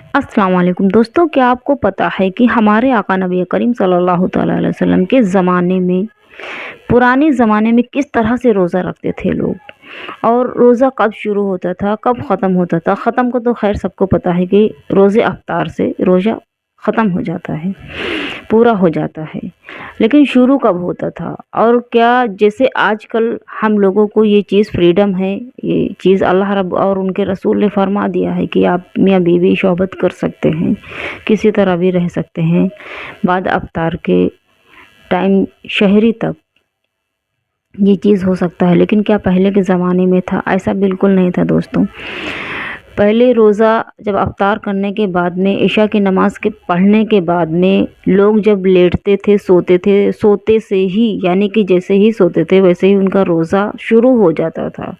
अस्सलाम वालेकुम दोस्तों, क्या आपको पता है कि हमारे आका नबी करीम सल्लल्लाहु ताला अलैहि वसल्लम के ज़माने में, पुराने ज़माने में किस तरह से रोज़ा रखते थे लोग, और रोज़ा कब शुरू होता था, कब ख़त्म होता था। ख़त्म को तो खैर सबको पता है कि रोज़े अफ्तार से रोज़ा ख़त्म हो जाता है, पूरा हो जाता है। लेकिन शुरू कब होता था, और क्या जैसे आजकल हम लोगों को ये चीज़ फ्रीडम है, ये चीज़ अल्लाह रब और उनके रसूल ने फरमा दिया है कि आप मियाँ बीवी शौहबत कर सकते हैं, किसी तरह भी रह सकते हैं बाद अफ्तार के टाइम शहरी तक ये चीज़ हो सकता है। लेकिन क्या पहले के ज़माने में था? ऐसा बिल्कुल नहीं था दोस्तों। पहले रोज़ा जब अफ्तार करने के बाद में, इशा की नमाज़ के पढ़ने के बाद में लोग जब लेटते थे, सोते थे, सोते से ही यानी कि जैसे ही सोते थे वैसे ही उनका रोज़ा शुरू हो जाता था,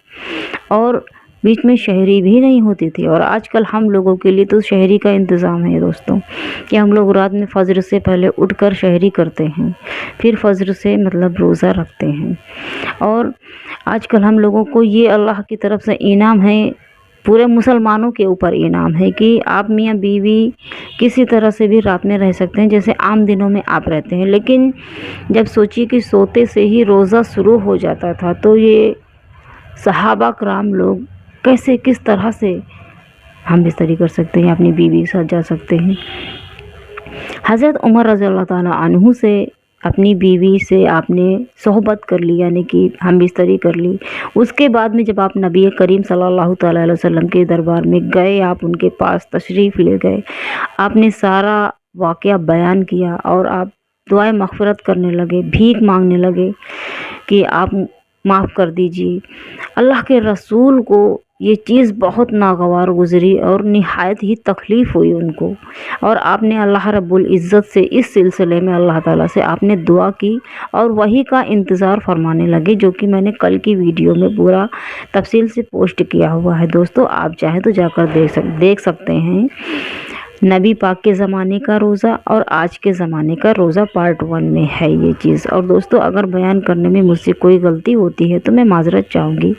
और बीच में शहरी भी नहीं होती थी। और आजकल हम लोगों के लिए तो शहरी का इंतज़ाम है दोस्तों, कि हम लोग रात में फ़जर से पहले उठकर शहरी करते हैं, फिर फ़जर से मतलब रोज़ा रखते हैं। और आजकल हम लोगों को ये अल्लाह की तरफ से इनाम है, पूरे मुसलमानों के ऊपर इनाम है कि आप मियाँ बीवी किसी तरह से भी रात में रह सकते हैं, जैसे आम दिनों में आप रहते हैं। लेकिन जब सोचिए कि सोते से ही रोज़ा शुरू हो जाता था, तो ये सहाबा कराम लोग कैसे, किस तरह से हम बिस्तरी कर सकते हैं, अपनी बीवी के साथ जा सकते हैं। हज़रत उमर रज़ी अल्लाह ताला अन्हु से, अपनी बीवी से आपने सोहबत कर ली, यानी कि हम बिस्तरी कर ली। उसके बाद में जब आप नबी करीम सल्लल्लाहु ताला अलैहि वसल्लम के दरबार में गए, आप उनके पास तशरीफ़ ले गए, आपने सारा वाक़या बयान किया और आप दुआए मग़फ़िरत करने लगे, भीख मांगने लगे कि आप माफ़ कर दीजिए। अल्लाह के रसूल को ये चीज़ बहुत नागवार गुज़री और निहायत ही तकलीफ़ हुई उनको, और आपने अल्लाह रब्बुल इज़्ज़त से इस सिलसिले में अल्लाह ताला से आपने दुआ की और वही का इंतज़ार फरमाने लगे, जो कि मैंने कल की वीडियो में पूरा तफसील से पोस्ट किया हुआ है दोस्तों। आप चाहें तो जाकर देख सकते हैं। नबी पाक के ज़माने का रोज़ा और आज के ज़माने का रोज़ा पार्ट 1 में है ये चीज़। और दोस्तों, अगर बयान करने में मुझसे कोई गलती होती है तो मैं माज़रत चाहूँगी।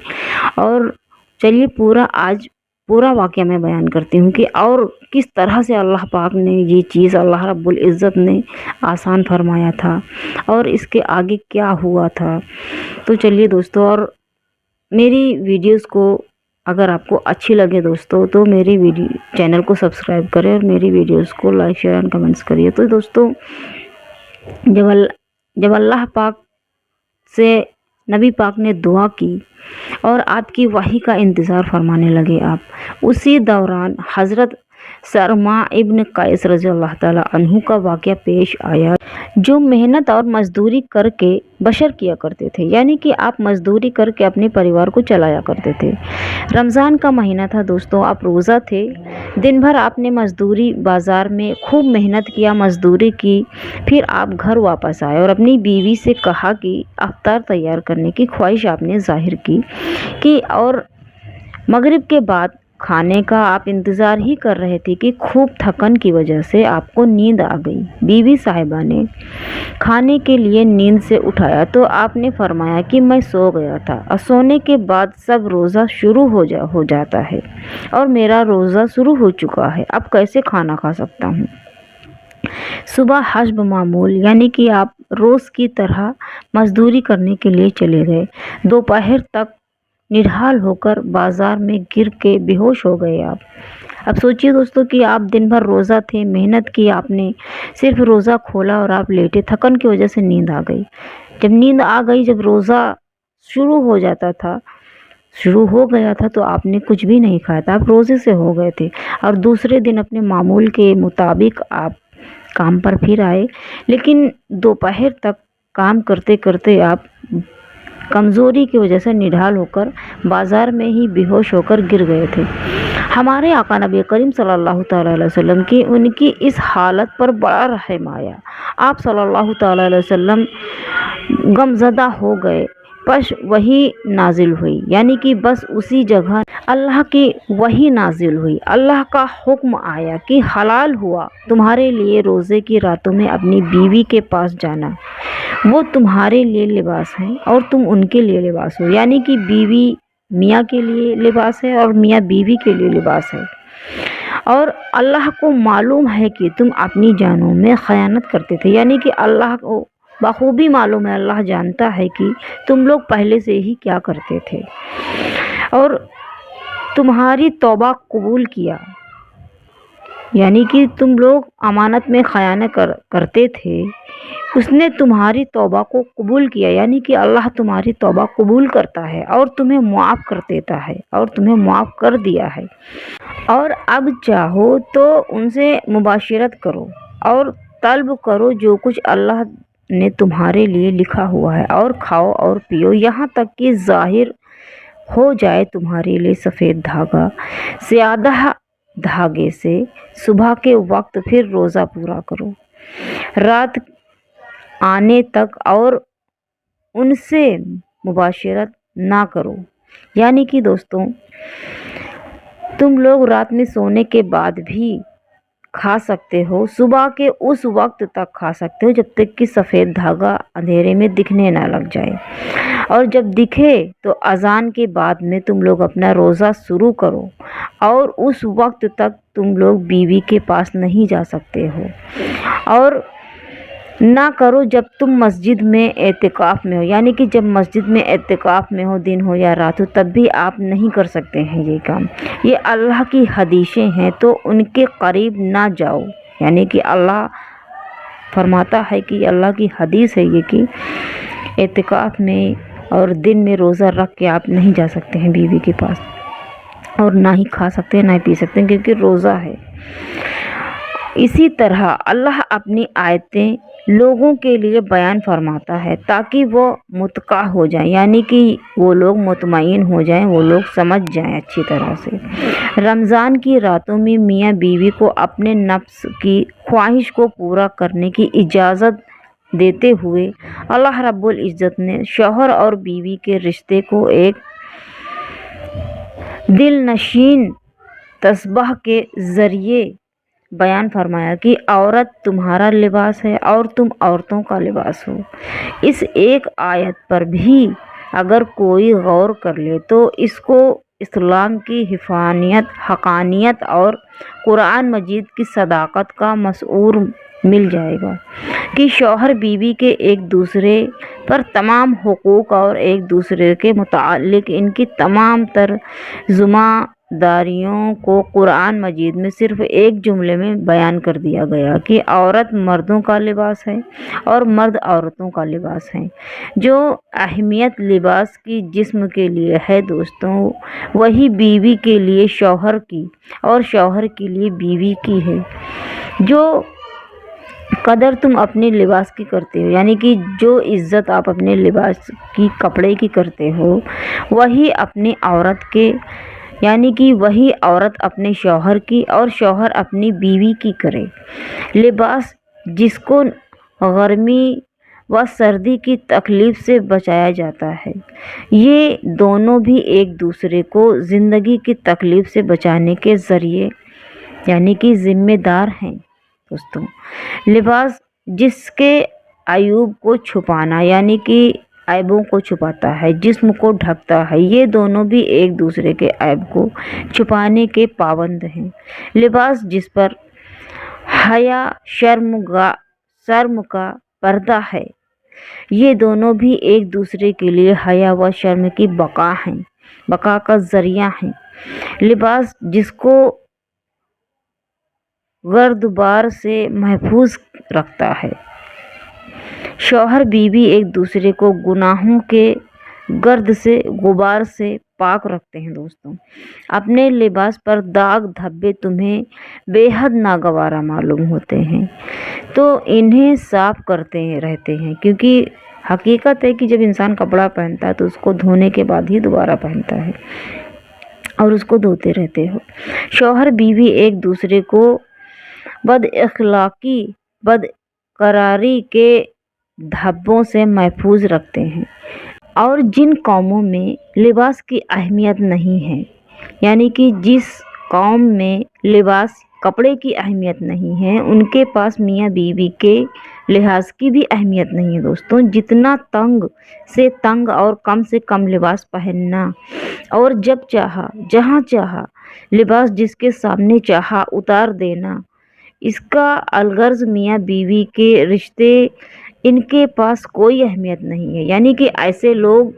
और चलिए पूरा वाक़या मैं बयान करती हूँ कि और किस तरह से अल्लाह पाक ने ये चीज़, अल्लाह रब्बुल इज़्ज़त ने आसान फरमाया था और इसके आगे क्या हुआ था। तो चलिए दोस्तों, और मेरी वीडियोज़ को अगर आपको अच्छी लगे दोस्तों, तो मेरी चैनल को सब्सक्राइब करें और मेरी वीडियोज़ को लाइक, शेयर एंड कमेंट्स करिए। तो दोस्तों, जब अल्लाह पाक से नबी पाक ने दुआ की और आपकी वही का इंतज़ार फरमाने लगे आप, उसी दौरान हज़रत सरमा इब्न कैस रज़ी अल्लाह ताला अन्हु का वाक़या पेश आया, जो मेहनत और मज़दूरी करके बशर किया करते थे, यानी कि आप मज़दूरी करके अपने परिवार को चलाया करते थे। रमज़ान का महीना था दोस्तों, आप रोज़ा थे, दिन भर आपने मज़दूरी, बाज़ार में खूब मेहनत किया, मज़दूरी की, फिर आप घर वापस आए और अपनी बीवी से कहा कि अफ्तार तैयार करने की ख्वाहिश आपने ज़ाहिर की कि, और मगरिब के बाद खाने का आप इंतज़ार ही कर रहे थे कि खूब थकन की वजह से आपको नींद आ गई। बीवी साहिबा ने खाने के लिए नींद से उठाया तो आपने फरमाया कि मैं सो गया था, और सोने के बाद सब रोज़ा शुरू हो जाता है और मेरा रोज़ा शुरू हो चुका है, अब कैसे खाना खा सकता हूँ। सुबह हस्ब मामूल, यानी कि आप रोज़ की तरह मज़दूरी करने के लिए चले गए। दोपहर तक निढाल होकर बाज़ार में गिर के बेहोश हो गए आप। अब सोचिए दोस्तों कि आप दिन भर रोज़ा थे, मेहनत की आपने, सिर्फ रोज़ा खोला और आप लेटे, थकन की वजह से नींद आ गई। जब नींद आ गई, जब रोज़ा शुरू हो गया था तो आपने कुछ भी नहीं खाया था, आप रोज़े से हो गए थे। और दूसरे दिन अपने मामूल के मुताबिक आप काम पर फिर आए, लेकिन दोपहर तक काम करते करते आप कमज़ोरी की वजह से निढाल होकर बाज़ार में ही बेहोश होकर गिर गए थे। हमारे आका नबी करीम सल्लल्लाहु ताला अलैहि वसल्लम की उनकी इस हालत पर बड़ा रहम आया। आप सल्लल्लाहु ताला अलैहि वसल्लम गमज़दा हो गए, बस वही नाजिल हुई, यानी कि बस उसी जगह अल्लाह की वही नाजिल हुई। अल्लाह का हुक्म आया कि हलाल हुआ तुम्हारे लिए रोज़े की रातों में अपनी बीवी के पास जाना, वो तुम्हारे लिए लिबास है और तुम उनके लिए लिबास हो, यानी कि बीवी मियाँ के लिए लिबास है और मियाँ बीवी के लिए लिबास है। اور اللہ کو معلوم ہے کہ تم اپنی جانوں میں خیانت کرتے تھے، یعنی کہ اللہ کو بخوبی معلوم ہے، اللہ جانتا ہے کہ تم لوگ پہلے سے ہی کیا کرتے تھے، اور تمہاری توبہ قبول کیا، یعنی کہ تم لوگ امانت میں خیانت کرتے تھے، اس نے تمہاری توبہ کو قبول کیا، یعنی کہ اللہ تمہاری توبہ قبول کرتا ہے اور تمہیں معاف کر دیتا ہے، اور تمہیں معاف کر دیا ہے، اور اب چاہو تو ان سے مباشرت کرو اور طلب کرو جو کچھ اللہ نے تمہارے لیے لکھا ہوا ہے، اور کھاؤ اور پیو یہاں تک کہ ظاہر ہو جائے تمہارے لیے سفید دھاگا سیاہ دھاگے سے، صبح کے وقت پھر روزہ پورا کرو رات آنے تک، اور ان سے مباشرت نہ کرو، یعنی کہ دوستوں تم لوگ رات میں سونے کے بعد بھی کھا سکتے ہو، صبح کے اس وقت تک کھا سکتے ہو جب تک کہ سفید دھاگا اندھیرے میں دکھنے نہ لگ جائے، اور جب دکھے تو اذان کے بعد میں تم لوگ اپنا روزہ شروع کرو، اور اس وقت تک تم لوگ بیوی کے پاس نہیں جا سکتے ہو، اور نہ کرو جب تم مسجد میں اعتکاف میں ہو، یعنی کہ جب مسجد میں اعتکاف میں ہو، دن ہو یا رات ہو، تب بھی آپ نہیں کر سکتے ہیں یہ کام، یہ اللہ کی حدیثیں ہیں تو ان کے قریب نہ جاؤ، یعنی کہ اللہ فرماتا ہے کہ اللہ کی حدیث ہے یہ کہ اعتکاف میں اور دن میں روزہ رکھ کے آپ نہیں جا سکتے ہیں بیوی کے پاس، اور نہ ہی کھا سکتے ہیں نہ ہی پی سکتے ہیں کیونکہ روزہ ہے۔ اسی طرح اللہ اپنی آیتیں لوگوں کے لیے بیان فرماتا ہے تاکہ وہ متقی ہو جائیں، یعنی کہ وہ لوگ مطمئن ہو جائیں، وہ لوگ سمجھ جائیں اچھی طرح سے۔ رمضان کی راتوں میں میاں بیوی کو اپنے نفس کی خواہش کو پورا کرنے کی اجازت دیتے ہوئے اللہ رب العزت نے شوہر اور بیوی کے رشتے کو ایک دل نشین تشبیہ کے ذریعے بیان فرمایا کہ عورت تمہارا لباس ہے اور تم عورتوں کا لباس ہو۔ اس ایک آیت پر بھی اگر کوئی غور کر لے تو اس کو اسلام کی حقانیت اور قرآن مجید کی صداقت کا مشعور مل جائے گا کہ شوہر بیوی کے ایک دوسرے پر تمام حقوق اور ایک دوسرے کے متعلق ان کی تمام تر ذمہ داریوں کو قرآن مجید میں صرف ایک جملے میں بیان کر دیا گیا کہ عورت مردوں کا لباس ہے اور مرد عورتوں کا لباس ہے۔ جو اہمیت لباس کی جسم کے لیے ہے دوستوں، وہی بیوی کے لیے شوہر کی اور شوہر کے لیے بیوی کی ہے۔ جو قدر تم اپنے لباس کی کرتے ہو، یعنی کہ جو عزت آپ اپنے لباس کی کپڑے کی کرتے ہو، وہی اپنی عورت کے، یعنی کہ وہی عورت اپنے شوہر کی اور شوہر اپنی بیوی کی کرے۔ لباس جس کو گرمی و سردی کی تکلیف سے بچایا جاتا ہے، یہ دونوں بھی ایک دوسرے کو زندگی کی تکلیف سے بچانے کے ذریعے یعنی کہ ذمہ دار ہیں دوستوں۔ لباس جس کے عیوب کو چھپانا یعنی کہ عیبوں کو چھپاتا ہے، جسم کو ڈھکتا ہے، یہ دونوں بھی ایک دوسرے کے عیب کو چھپانے کے پابند ہیں۔ لباس جس پر حیا شرم کا پردہ ہے، یہ دونوں بھی ایک دوسرے کے لیے حیا و شرم کی بقا کا ذریعہ ہیں۔ لباس جس کو گردبار سے محفوظ رکھتا ہے۔ شوہر بیوی ایک دوسرے کو گناہوں کے گرد سے غبار سے پاک رکھتے ہیں دوستوں۔ اپنے لباس پر داغ دھبے تمہیں بے حد ناگوارا معلوم ہوتے ہیں تو انہیں صاف کرتے رہتے ہیں، کیونکہ حقیقت ہے کہ جب انسان کپڑا پہنتا ہے تو اس کو دھونے کے بعد ہی دوبارہ پہنتا ہے اور اس کو دھوتے رہتے ہو۔ شوہر بیوی ایک دوسرے کو بد اخلاقی بدقراری کے دھبوں سے محفوظ رکھتے ہیں۔ اور جن قوموں میں لباس کی اہمیت نہیں ہے، یعنی کہ جس قوم میں لباس کپڑے کی اہمیت نہیں ہے، ان کے پاس میاں بیوی کے لحاظ کی بھی اہمیت نہیں ہے دوستوں۔ جتنا تنگ سے تنگ اور کم سے کم لباس پہننا اور جب چاہا جہاں چاہا لباس جس کے سامنے چاہا اتار دینا، اس کا الغرض میاں بیوی کے رشتے ان کے پاس کوئی اہمیت نہیں ہے، یعنی کہ ایسے لوگ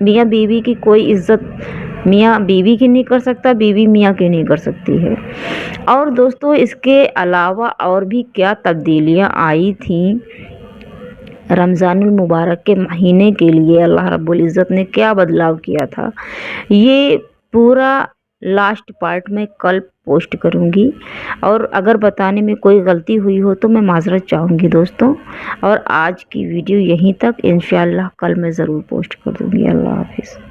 میاں بیوی کی کوئی عزت میاں بیوی کی نہیں کر سکتا، بیوی میاں کی نہیں کر سکتی ہے۔ اور دوستو اس کے علاوہ اور بھی کیا تبدیلیاں آئی تھیں رمضان المبارک کے مہینے کے لیے، اللہ رب العزت نے کیا بدلاؤ کیا تھا، یہ پورا لاسٹ پارٹ میں کل پوسٹ کروں گی، اور اگر بتانے میں کوئی غلطی ہوئی ہو تو میں معذرت چاہوں گی دوستوں۔ اور آج کی ویڈیو یہیں تک، انشاءاللہ کل میں ضرور پوسٹ کر دوں گی۔ اللہ حافظ۔